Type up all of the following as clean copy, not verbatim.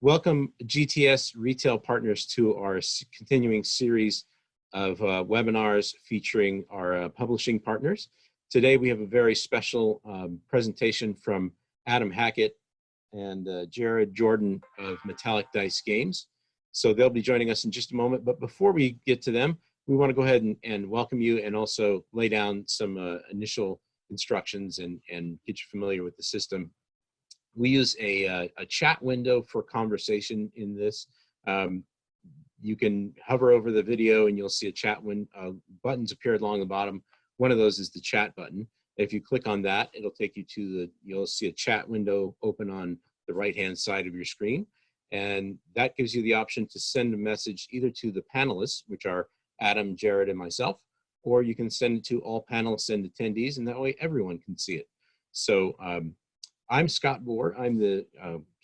Welcome GTS retail partners to our continuing series of webinars featuring our publishing partners. Today we have a very special presentation from Adam Hackett and Jared Jordan of Metallic Dice Games. So they'll be joining us in just a moment, but before we get to them, we want to go ahead and welcome you and also lay down some initial instructions and get you familiar with the system. We use a chat window for conversation in this. You can hover over the video and you'll see a chat buttons appear along the bottom. One of those is the chat button. If you click on that, it'll take you to you'll see a chat window open on the right-hand side of your screen. And that gives you the option to send a message either to the panelists, which are Adam, Jared, and myself, or you can send it to all panelists and attendees, and that way everyone can see it. So I'm Scott Bohr. I'm the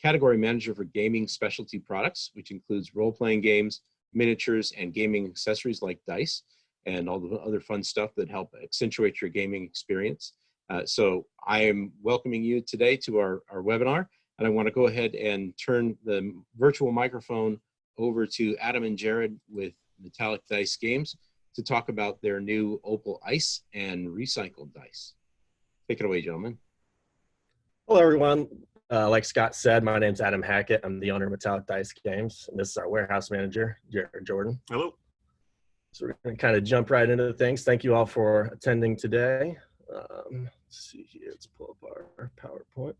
category manager for gaming specialty products, which includes role-playing games, miniatures, and gaming accessories like dice, and all the other fun stuff that help accentuate your gaming experience. So I am welcoming you today to our webinar, and I want to go ahead and turn the virtual microphone over to Adam and Jared with Metallic Dice Games to talk about their new Opal Ice and recycled dice. Take it away, gentlemen. Hello, everyone. Like Scott said, my name's Adam Hackett. I'm the owner of Metallic Dice Games, and this is our warehouse manager, Jared Jordan. Hello. So we're going to kind of jump right into things. Thank you all for attending today. Let's see here. Let's pull up our PowerPoint.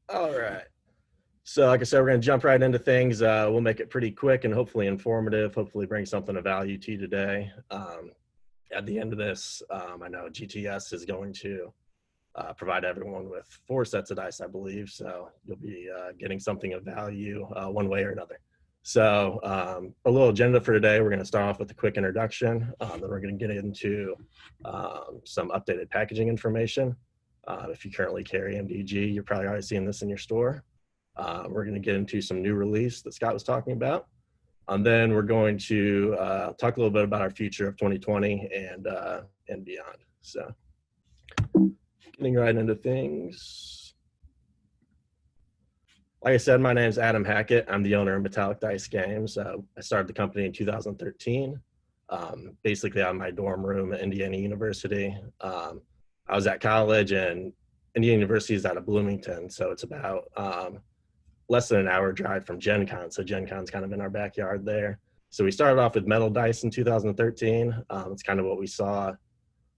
All right. So like I said, we're going to jump right into things. We'll make it pretty quick and hopefully informative, hopefully bring something of value to you today. At the end of this, I know GTS is going to provide everyone with 4 sets of dice, I believe. So you'll be getting something of value one way or another. So a little agenda for today, we're going to start off with a quick introduction. Then we're going to get into some updated packaging information. If you currently carry MDG, you're probably already seeing this in your store. We're going to get into some new release that Scott was talking about. And then we're going to talk a little bit about our future of 2020 and beyond. So getting right into things. Like I said, my name is Adam Hackett. I'm the owner of Metallic Dice Games. I started the company in 2013, basically out of my dorm room at Indiana University. I was at college, and Indiana University is out of Bloomington, so it's about less than an hour drive from Gen Con. So Gen Con's kind of in our backyard there. So we started off with metal dice in 2013. It's kind of what we saw, a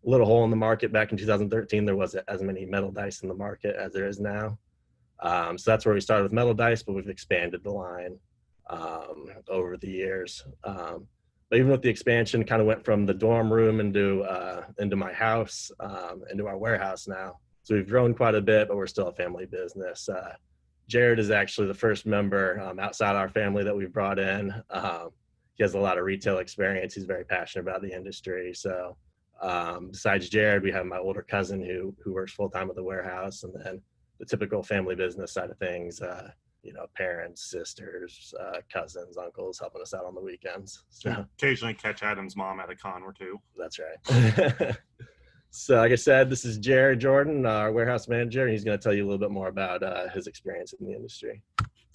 little hole in the market back in 2013. There wasn't as many metal dice in the market as there is now. So that's where we started with metal dice, but we've expanded the line over the years. But even with the expansion, kind of went from the dorm room into my house, into our warehouse now. So we've grown quite a bit, but we're still a family business. Jared is actually the first member outside our family that we've brought in. He has a lot of retail experience. He's very passionate about the industry. So besides Jared, we have my older cousin who works full-time at the warehouse, and then the typical family business side of things, parents, sisters, cousins, uncles helping us out on the weekends. So occasionally catch Adam's mom at a con or two. That's right. So like I said, this is Jared Jordan, our warehouse manager, and he's going to tell you a little bit more about his experience in the industry.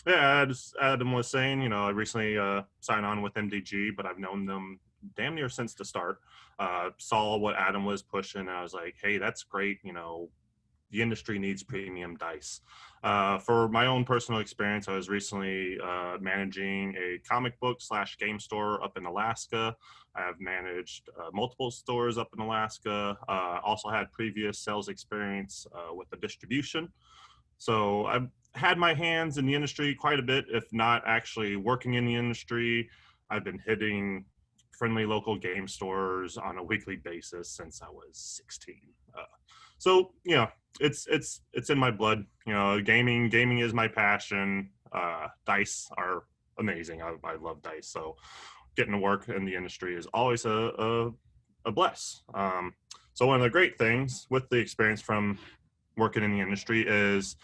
Yeah, as Adam was saying, I recently signed on with MDG, but I've known them damn near since the start. Saw what Adam was pushing, and I was like, hey, that's great. The industry needs premium dice. For my own personal experience, I was recently managing a comic book / game store up in Alaska. I have managed multiple stores up in Alaska. Also had previous sales experience with the distribution. So I've had my hands in the industry quite a bit, if not actually working in the industry. I've been hitting friendly local game stores on a weekly basis since I was 16. So it's in my blood. Gaming is my passion. Dice are amazing. I love dice. So getting to work in the industry is always a bless. So one of the great things with the experience from working in the industry is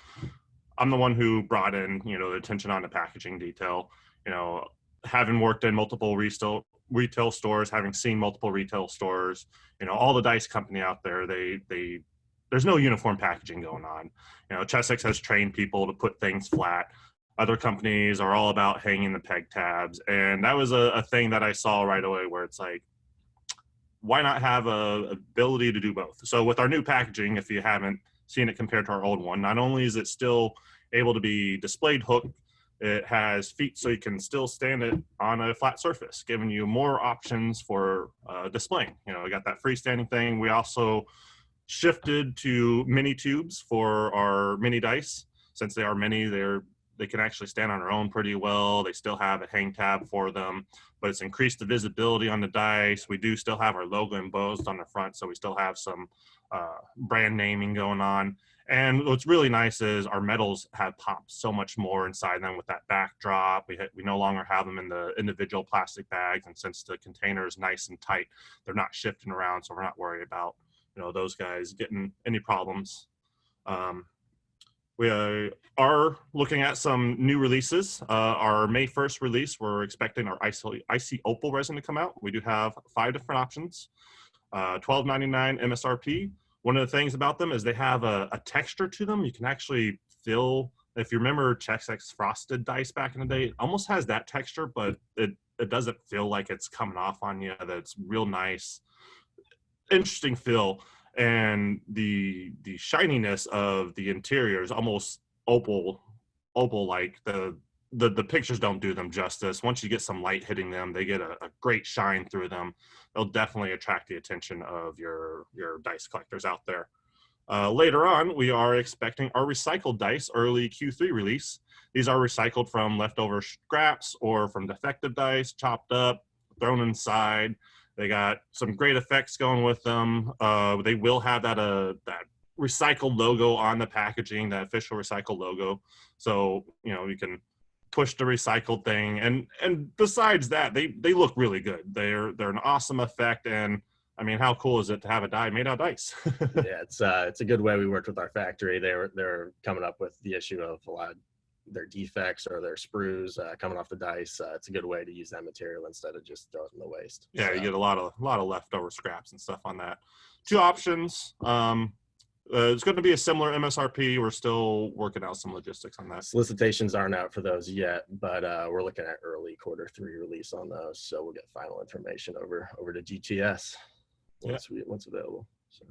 I'm the one who brought in, the attention on the packaging detail. Having worked in multiple retail stores, having seen multiple retail stores, all the dice company out there, they there's no uniform packaging going on. Chessex has trained people to put things flat. Other companies are all about hanging the peg tabs. And that was a thing that I saw right away where it's like, why not have a ability to do both? So with our new packaging, if you haven't seen it compared to our old one, not only is it still able to be displayed hooked, it has feet so you can still stand it on a flat surface, giving you more options for displaying. We got that freestanding thing. We also shifted to mini tubes for our mini dice. Since they are mini, they can actually stand on their own pretty well. They still have a hang tab for them, but it's increased the visibility on the dice. We do still have our logo embossed on the front, so we still have some brand naming going on. And what's really nice is our metals have popped so much more inside them with that backdrop. We no longer have them in the individual plastic bags, and since the container is nice and tight, they're not shifting around, so we're not worried about those guys getting any problems. We are looking at some new releases. Our May 1st release, we're expecting our Icy Opal resin to come out. We do have 5 different options, $12.99 MSRP. One of the things about them is they have a texture to them. You can actually feel, if you remember Chessex frosted dice back in the day, it almost has that texture, but it doesn't feel like it's coming off on you. That's real nice, interesting feel. And the shininess of the interior is almost opal like. The pictures don't do them justice. Once you get some light hitting them, they get a great shine through them. They'll definitely attract the attention of your dice collectors out there. Later on, we are expecting our recycled dice early Q3 release. These are recycled from leftover scraps or from defective dice, chopped up, thrown inside. They got some great effects going with them. They will have that recycled logo on the packaging, that official recycled logo. So, you can push the recycled thing. And besides that, they look really good. They're an awesome effect. And I mean, how cool is it to have a die made out of dice? Yeah, it's a good way. We worked with our factory. They're coming up with the issue of a lot of their defects or their sprues coming off the dice. It's a good way to use that material instead of just throwing it in the waste. Yeah, so. You get a lot of leftover scraps and stuff on that. 2 options. It's going to be a similar MSRP. We're still working out some logistics on that. Solicitations aren't out for those yet, but we're looking at early Q3 release on those. So we'll get final information over to GTS once available. So.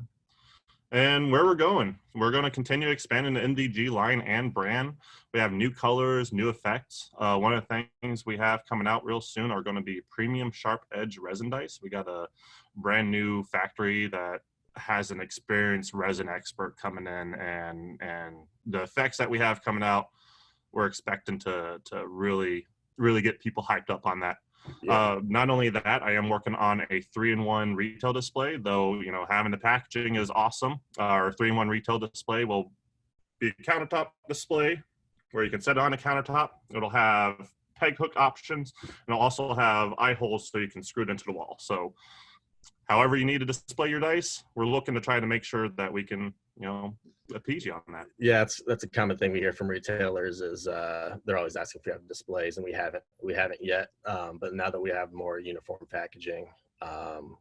And where we're going to continue expanding the MDG line and brand. We have new colors, new effects. One of the things we have coming out real soon are going to be premium sharp edge resin dice. We got a brand new factory that has an experienced resin expert coming in, and the effects that we have coming out, we're expecting to really get people hyped up on that. Yeah. Not only that, I am working on a 3-in-1 retail display, though, having the packaging is awesome. Our 3-in-1 retail display will be a countertop display where you can set it on a countertop. It'll have peg hook options, and it'll also have eye holes so you can screw it into the wall. So however you need to display your dice, we're looking to try to make sure that we can, appease you on that. Yeah, that's a common thing we hear from retailers is they're always asking if we have displays, and we haven't yet. But now that we have more uniform packaging,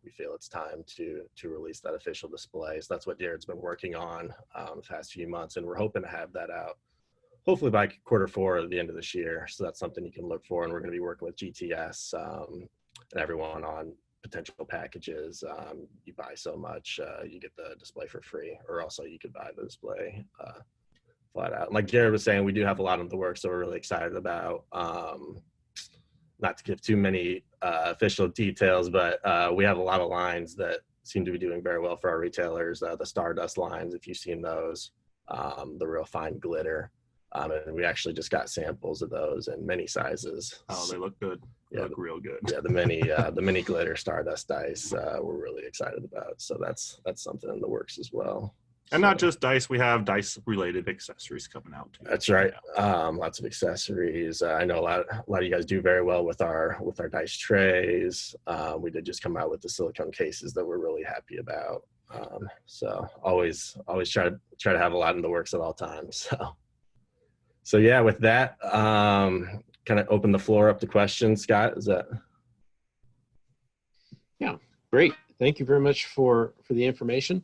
we feel it's time to release that official display. So that's what Jared's been working on the past few months, and we're hoping to have that out hopefully by Q4 at the end of this year. So that's something you can look for, and we're going to be working with GTS and everyone on potential packages. You buy so much, you get the display for free, or also you could buy the display flat out. Like Jared was saying, we do have a lot of the work, so we're really excited about. Not to give too many official details, but we have a lot of lines that seem to be doing very well for our retailers. The Stardust lines, if you've seen those, the real fine glitter. And we actually just got samples of those in many sizes. Oh, they look good. They look real good. Yeah, the mini glitter Stardust dice we're really excited about. So that's something in the works as well. And not just dice, we have dice related accessories coming out too. That's right. Lots of accessories. I know a lot of you guys do very well with our dice trays. We did just come out with the silicone cases that we're really happy about. So always try to have a lot in the works at all times. So yeah, with that, kind of open the floor up to questions. Scott, is that? Yeah, great. Thank you very much for the information.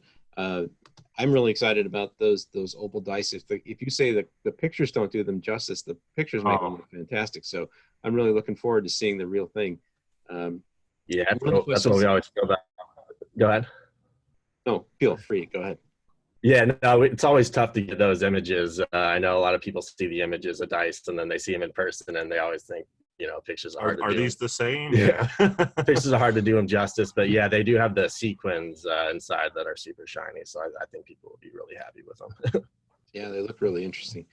I'm really excited about those opal dice. If you say that the pictures don't do them justice, the pictures make them look fantastic. So I'm really looking forward to seeing the real thing. Yeah, one of the that's what we questions. always feel about. Go ahead. No, feel free. Go ahead. Yeah, no, it's always tough to get those images. I know a lot of people see the images of dice and then they see them in person and they always think, pictures are hard to Are do. these the same? Yeah. Pictures are hard to do them justice, but yeah, they do have the sequins inside that are super shiny. So I think people will be really happy with them. Yeah, they look really interesting.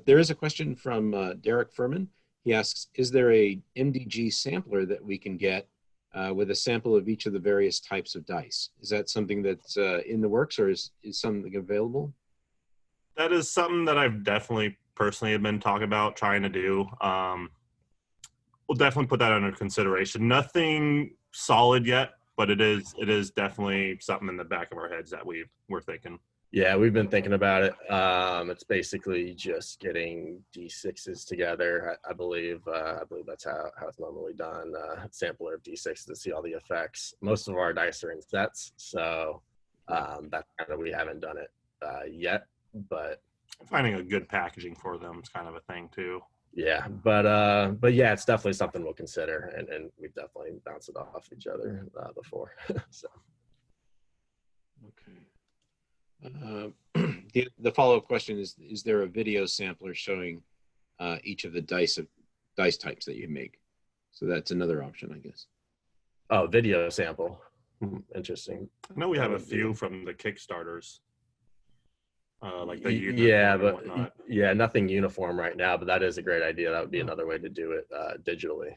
There is a question from Derek Furman. He asks, is there a MDG sampler that we can get with a sample of each of the various types of dice? Is that something that's in the works, or is something available? That is something that I've definitely personally have been talking about trying to do. We'll definitely put that under consideration. Nothing solid yet, but it is definitely something in the back of our heads that we're thinking. Yeah, we've been thinking about it. It's basically just getting D6s together. I believe that's how it's normally done. Sampler of D6s to see all the effects. Most of our dice are in sets, so that's kind of, we haven't done it yet. But finding a good packaging for them is kind of a thing too. Yeah, but yeah, it's definitely something we'll consider, and we've definitely bounced it off each other before. So. Okay. The follow-up question is there a video sampler showing each of the dice types that you make? So that's another option, I guess. Oh, video sample. Interesting. I know we have a few from the Kickstarters. Like the yeah, nothing uniform right now, but that is a great idea. That would be another way to do it digitally.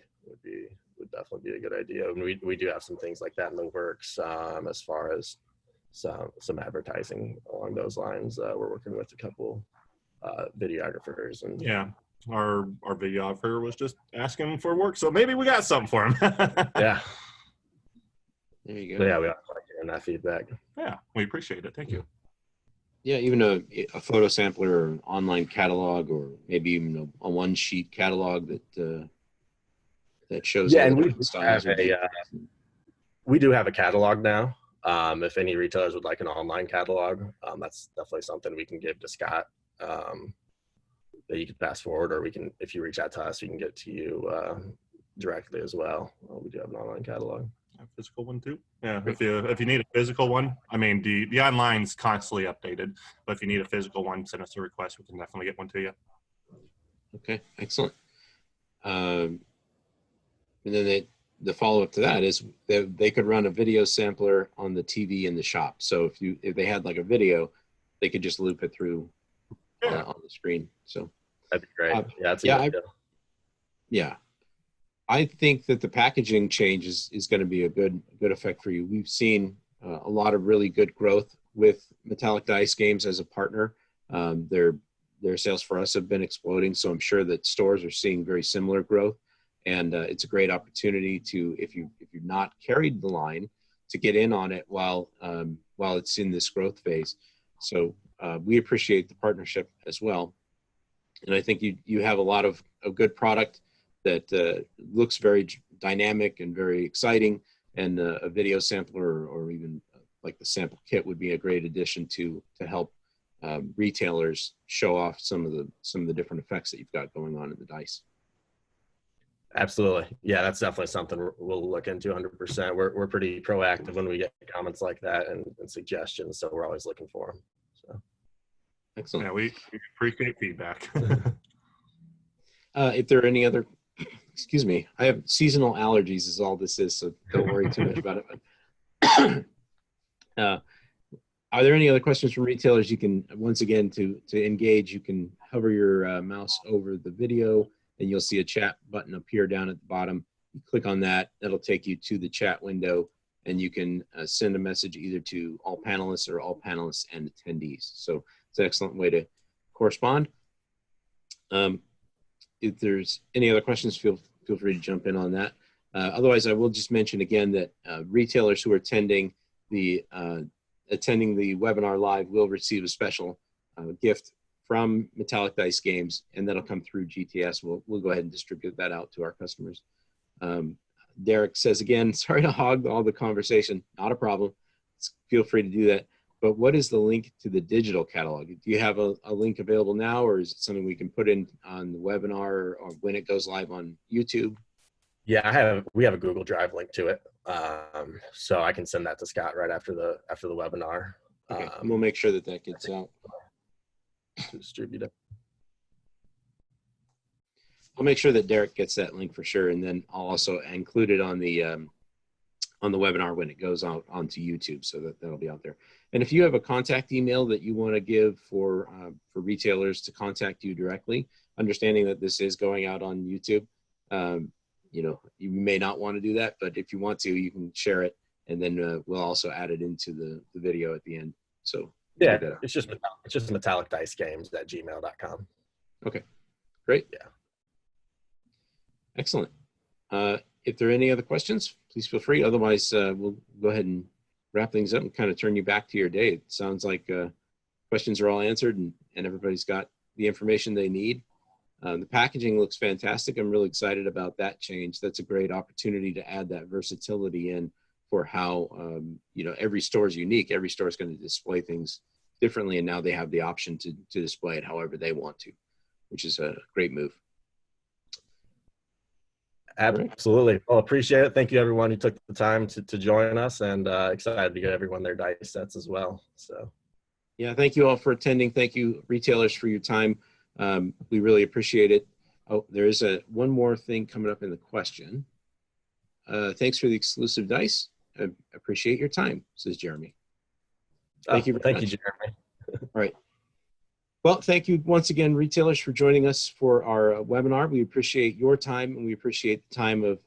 Would definitely be a good idea. And we do have some things like that in the works as far as some advertising along those lines. We're working with a couple videographers, and yeah, our videographer was just asking for work, so maybe we got something for him. Yeah, there you go. So yeah, we like hearing that feedback. Yeah, we appreciate it. Thank you. Yeah, even a photo sampler or an online catalog, or maybe even a one-sheet catalog that shows. Yeah, and we do have a catalog now. If any retailers would like an online catalog, that's definitely something we can give to Scott that you can pass forward, or we can, if you reach out to us, we can get to you directly as well. We do have an online catalog. A physical one too. Yeah, if you need a physical one, I mean the online's constantly updated, but if you need a physical one, send us a request. We can definitely get one to you. Okay, excellent. And then the follow-up to that is they could run a video sampler on the TV in the shop. So if they had like a video, they could just loop it through on the screen. So that'd be great. Yeah, that's a good idea. Yeah. I think that the packaging change is going to be a good effect for you. We've seen a lot of really good growth with Metallic Dice Games as a partner. Their sales for us have been exploding, so I'm sure that stores are seeing very similar growth. And it's a great opportunity to, if you've not carried the line, to get in on it while it's in this growth phase. So we appreciate the partnership as well. And I think you have a lot of a good product that looks very dynamic and very exciting, and a video sampler or even like the sample kit would be a great addition to help retailers show off some of the different effects that you've got going on in the dice. Absolutely. Yeah, that's definitely something we'll look into 100%. We're pretty proactive when we get comments like that and suggestions, so we're always looking for them. So. Excellent. Yeah, we appreciate feedback. If there are any other, excuse me, I have seasonal allergies is all this is, so don't worry too much about it. Are there any other questions from retailers? You can, once again, to engage, you can hover your mouse over the video and you'll see a chat button appear down at the bottom. You click on that, that'll take you to the chat window, and you can send a message either to all panelists or all panelists and attendees. So it's an excellent way to correspond. If there's any other questions, feel free to jump in on that. Otherwise, I will just mention again that retailers who are attending the webinar live will receive a special gift from Metallic Dice Games, and that'll come through GTS. We'll go ahead and distribute that out to our customers. Derek says again, sorry to hog all the conversation. Not a problem. Feel free to do that. but what is the link to the digital catalog? Do you have a link available now, or is it something we can put in on the webinar or when it goes live on YouTube? Yeah, we have a Google Drive link to it. So I can send that to Scott right after the webinar. Okay, and we'll make sure that that gets out. To distribute it. I'll make sure that Derek gets that link for sure, and then I'll also include it on the webinar when it goes out onto YouTube, so that that'll be out there. And if you have a contact email that you want to give for retailers to contact you directly, understanding that this is going out on YouTube, you know, you may not want to do that, but if you want to, you can share it, and then we'll also add it into the video at the end. So yeah, it's just metallicdicegames@gmail.com. Okay, great. Yeah. Excellent. If there are any other questions, please feel free. Otherwise, we'll go ahead and wrap things up and kind of turn you back to your day. It sounds like questions are all answered and everybody's got the information they need. The packaging looks fantastic. I'm really excited about that change. That's a great opportunity to add that versatility in for how, you know, every store is unique. Every store is going to display things differently, and now they have the option to display it however they want to, which is a great move. Absolutely. Well, appreciate it. Thank you, everyone who took the time to join us, and excited to get everyone their dice sets as well. So, yeah, thank you all for attending. Thank you, retailers, for your time. We really appreciate it. Oh, there is one more thing coming up in the question. Thanks for the exclusive dice. I appreciate your time, says Jeremy. Thank you. Thank you, Jeremy. All right. Well, thank you once again, retailers, for joining us for our webinar. We appreciate your time, and we appreciate the time of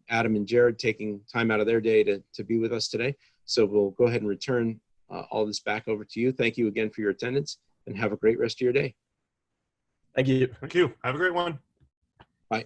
Adam and Jared taking time out of their day to be with us today. So we'll go ahead and return all this back over to you. Thank you again for your attendance, and have a great rest of your day. Thank you. Thank you. Have a great one. Bye.